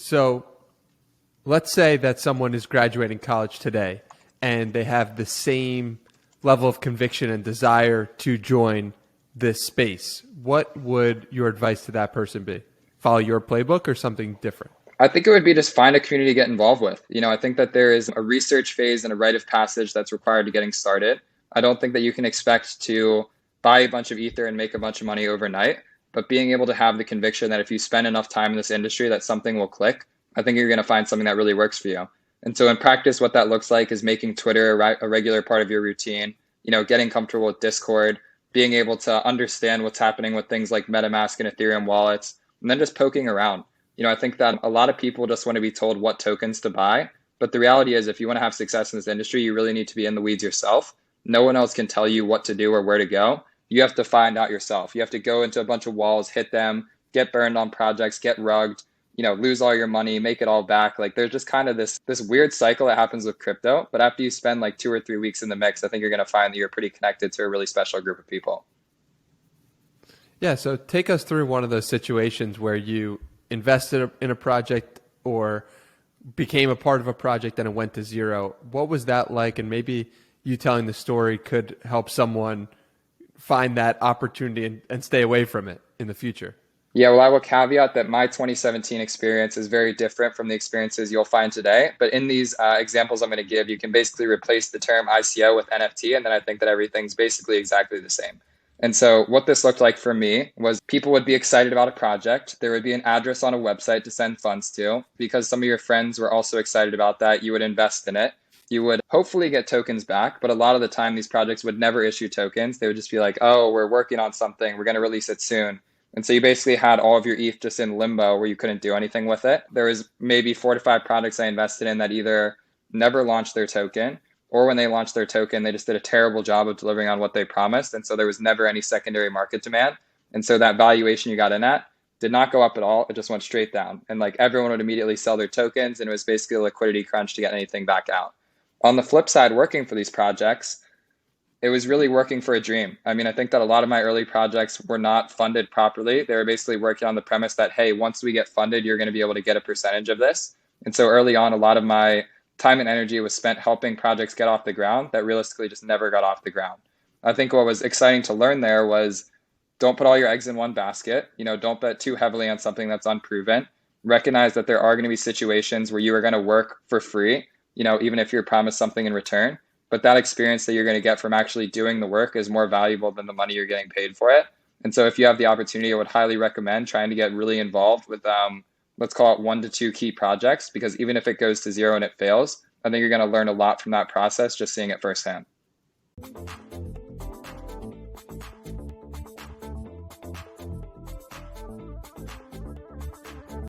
So let's say that someone is graduating college today and they have the same level of conviction and desire to join this space. What would your advice to that person be? Follow your playbook or something different? I think it would be just find a community to get involved with. I think that there is a research phase and a rite of passage that's required to getting started. I don't think that you can expect to buy a bunch of ether and make a bunch of money overnight, but being able to have the conviction that if you spend enough time in this industry, that something will click. I think you're going to find something that really works for you. And so in practice, what that looks like is making Twitter a regular part of your routine, getting comfortable with Discord, being able to understand what's happening with things like MetaMask and Ethereum wallets, and then just poking around. I think that a lot of people just want to be told what tokens to buy. But the reality is, if you want to have success in this industry, you really need to be in the weeds yourself. No one else can tell you what to do or where to go. You have to find out yourself. You have to go into a bunch of walls, hit them, get burned on projects, get rugged, lose all your money, make it all back. Like there's just kind of this weird cycle that happens with crypto. But after you spend like 2 or 3 weeks in the mix, I think you're going to find that you're pretty connected to a really special group of people. Yeah. So take us through one of those situations where you invested in a project or became a part of a project and it went to zero. What was that like? And maybe you telling the story could help someone find that opportunity and stay away from it in the future. Yeah, well, I will caveat that my 2017 experience is very different from the experiences you'll find today. But in these examples I'm going to give, you can basically replace the term ICO with NFT, and then I think that everything's basically exactly the same. And so what this looked like for me was people would be excited about a project. There would be an address on a website to send funds to. Because some of your friends were also excited about that, you would invest in it. You would hopefully get tokens back, but a lot of the time these projects would never issue tokens. They would just be like, oh, we're working on something. We're going to release it soon. And so you basically had all of your ETH just in limbo where you couldn't do anything with it. There was maybe 4 to 5 projects I invested in that either never launched their token, or when they launched their token, they just did a terrible job of delivering on what they promised. And so there was never any secondary market demand. And so that valuation you got in at did not go up at all. It just went straight down. And like everyone would immediately sell their tokens, and it was basically a liquidity crunch to get anything back out. On the flip side, working for these projects, it was really working for a dream. I mean, I think that a lot of my early projects were not funded properly. They were basically working on the premise that, hey, once we get funded, you're going to be able to get a percentage of this. And so early on, a lot of my time and energy was spent helping projects get off the ground that realistically just never got off the ground. I think what was exciting to learn there was don't put all your eggs in one basket. Don't bet too heavily on something that's unproven. Recognize that there are going to be situations where you are going to work for free, even if you're promised something in return. But that experience that you're going to get from actually doing the work is more valuable than the money you're getting paid for it. And so if you have the opportunity, I would highly recommend trying to get really involved with, let's call it 1 to 2 key projects, because even if it goes to zero and it fails, I think you're going to learn a lot from that process, just seeing it firsthand.